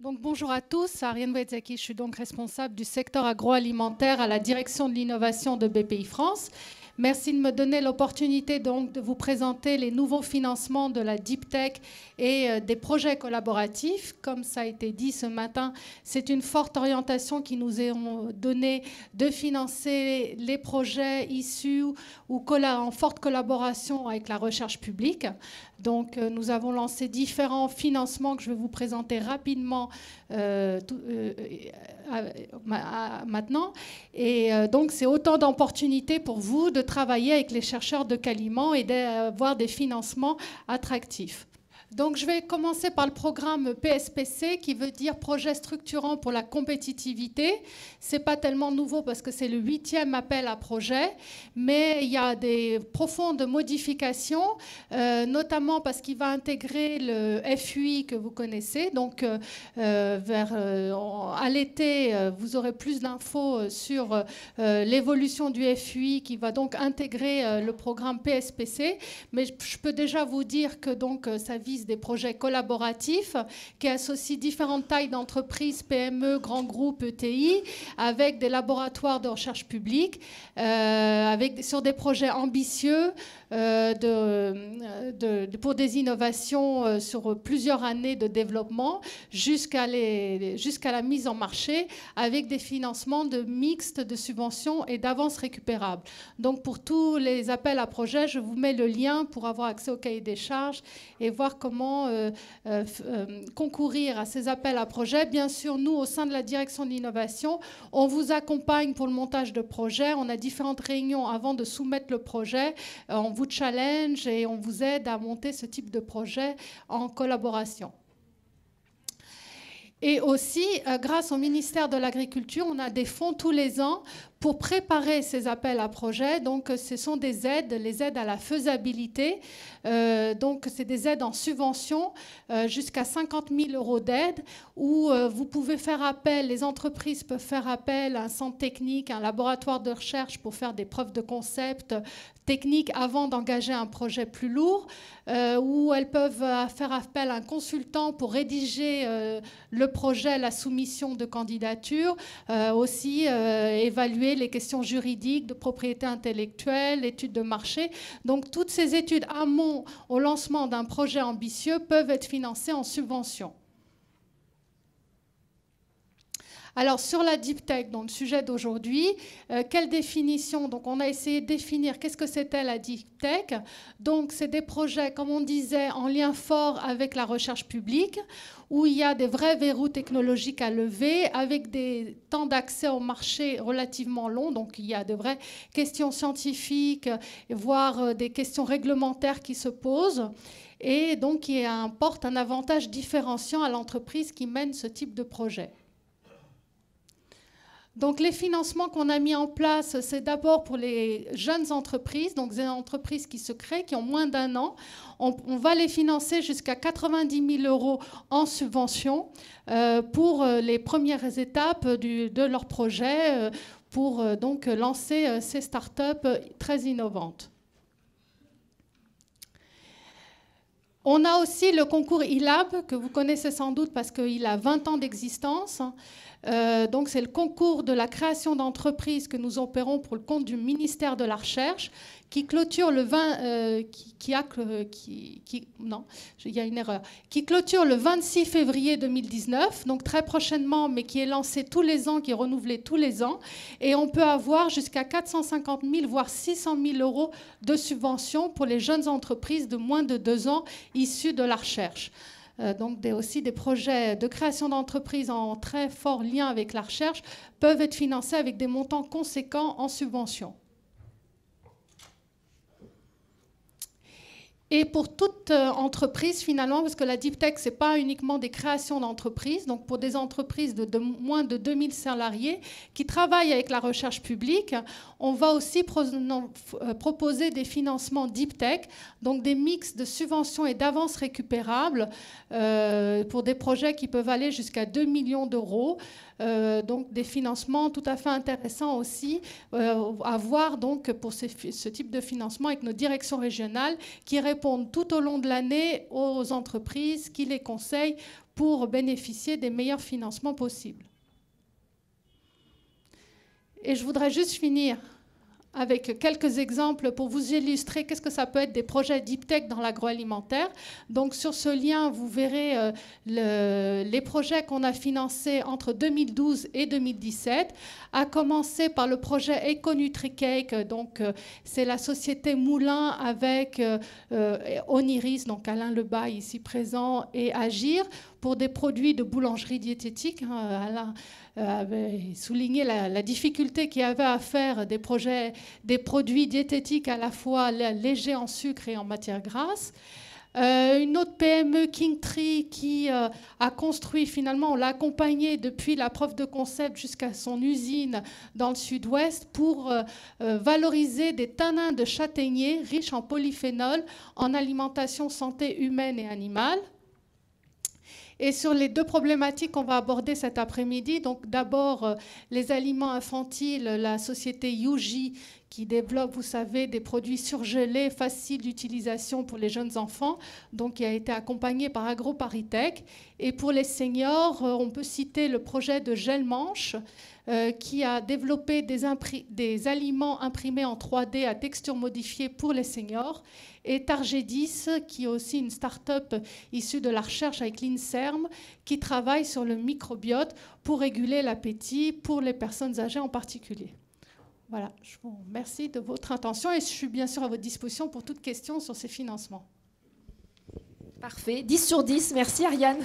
Donc, bonjour à tous, Ariane Wedzaki, je suis donc responsable du secteur agroalimentaire à la direction de l'innovation de BPI-France. Merci de me donner l'opportunité donc de vous présenter les nouveaux financements de la Deep Tech et des projets collaboratifs. Comme ça a été dit ce matin, c'est une forte orientation qui nous est donnée de financer les projets issus ou en forte collaboration avec la recherche publique. Donc, nous avons lancé différents financements que je vais vous présenter rapidement maintenant. Et donc, c'est autant d'opportunités pour vous de travailler avec les chercheurs de Calliman et d'avoir des financements attractifs. Donc, je vais commencer par le programme PSPC, qui veut dire Projet structurant pour la compétitivité. Ce n'est pas tellement nouveau parce que c'est le 8e appel à projet, mais il y a des profondes modifications, notamment parce qu'il va intégrer le FUI que vous connaissez. Donc, à l'été, vous aurez plus d'infos sur l'évolution du FUI qui va donc intégrer le programme PSPC. Mais je peux déjà vous dire que donc, ça vise des projets collaboratifs qui associent différentes tailles d'entreprises, PME, grands groupes, ETI, avec des laboratoires de recherche publique, sur des projets ambitieux pour des innovations sur plusieurs années de développement jusqu'à la mise en marché avec des financements de mixtes de subventions et d'avances récupérables. Donc pour tous les appels à projets, je vous mets le lien pour avoir accès au cahier des charges et voir comment concourir à ces appels à projets. Bien sûr, nous, au sein de la direction de l'innovation, on vous accompagne pour le montage de projets. On a différentes réunions avant de soumettre le projet. On vous challenge et on vous aide à monter ce type de projet en collaboration. Et aussi, grâce au ministère de l'Agriculture, on a des fonds tous les ans pour préparer ces appels à projets. Donc, ce sont des aides, les aides à la faisabilité. Donc, c'est des aides en subvention jusqu'à 50 000 € d'aide où vous pouvez faire appel, les entreprises peuvent faire appel à un centre technique, un laboratoire de recherche pour faire des preuves de concept techniques avant d'engager un projet plus lourd, où elles peuvent faire appel à un consultant pour rédiger le projet, la soumission de candidature, aussi évaluer les questions juridiques de propriété intellectuelle, études de marché. Donc toutes ces études amont au lancement d'un projet ambitieux peuvent être financées en subvention. Alors, sur la Deep Tech, donc le sujet d'aujourd'hui, quelle définition? Donc, on a essayé de définir qu'est-ce que c'était la Deep Tech. Donc, c'est des projets, comme on disait, en lien fort avec la recherche publique, où il y a des vrais verrous technologiques à lever, avec des temps d'accès au marché relativement longs. Donc, il y a de vraies questions scientifiques, voire des questions réglementaires qui se posent. Et donc, qui apporte un avantage différenciant à l'entreprise qui mène ce type de projet. Donc les financements qu'on a mis en place, c'est d'abord pour les jeunes entreprises, donc des entreprises qui se créent, qui ont moins d'1 an. On va les financer jusqu'à 90 000 € en subvention pour les premières étapes de leur projet, pour donc lancer ces startups très innovantes. On a aussi le concours ILAB, que vous connaissez sans doute parce qu'il a 20 ans d'existence. Donc c'est le concours de la création d'entreprises que nous opérons pour le compte du ministère de la Recherche, qui clôture le 26 février 2019, donc très prochainement, mais qui est lancé tous les ans, qui est renouvelé tous les ans. Et on peut avoir jusqu'à 450 000, voire 600 000 € de subventions pour les jeunes entreprises de moins de 2 ans issues de la recherche. Donc aussi des projets de création d'entreprises en très fort lien avec la recherche peuvent être financés avec des montants conséquents en subventions. Et pour toute entreprise, finalement, parce que la Deep Tech, ce n'est pas uniquement des créations d'entreprises, donc pour des entreprises de moins de 2000 salariés qui travaillent avec la recherche publique, on va aussi proposer des financements Deep Tech, donc des mix de subventions et d'avances récupérables pour des projets qui peuvent aller jusqu'à 2 millions d'euros. Donc des financements tout à fait intéressants aussi à voir donc pour ce type de financement avec nos directions régionales qui répondent répondre tout au long de l'année aux entreprises qui les conseillent pour bénéficier des meilleurs financements possibles. Et je voudrais juste finir avec quelques exemples pour vous illustrer qu'est-ce que ça peut être des projets Deep Tech dans l'agroalimentaire. Donc sur ce lien, vous verrez les projets qu'on a financés entre 2012 et 2017, à commencer par le projet EcoNutriCake, donc c'est la société Moulin avec Oniris, donc Alain Lebaille ici présent, et Agir, pour des produits de boulangerie diététique. Alain avait souligné la difficulté qu'il y avait à faire des produits diététiques à la fois légers en sucre et en matière grasse. Une autre PME, Kingtree, qui a construit, finalement, on l'a accompagné depuis la preuve de concept jusqu'à son usine dans le sud-ouest pour valoriser des tanins de châtaignier riches en polyphénol en alimentation santé humaine et animale. Et sur les deux problématiques qu'on va aborder cet après-midi, donc d'abord les aliments infantiles, la société Yuji qui développe, vous savez, des produits surgelés faciles d'utilisation pour les jeunes enfants, donc qui a été accompagné par AgroParisTech. Et pour les seniors, on peut citer le projet de Gelmanche qui a développé des aliments imprimés en 3D à texture modifiée pour les seniors, et Targedis, qui est aussi une start-up issue de la recherche avec l'INSERM, qui travaille sur le microbiote pour réguler l'appétit pour les personnes âgées en particulier. Voilà, je vous remercie de votre attention et je suis bien sûr à votre disposition pour toute question sur ces financements. Parfait, 10 sur 10, merci Ariane.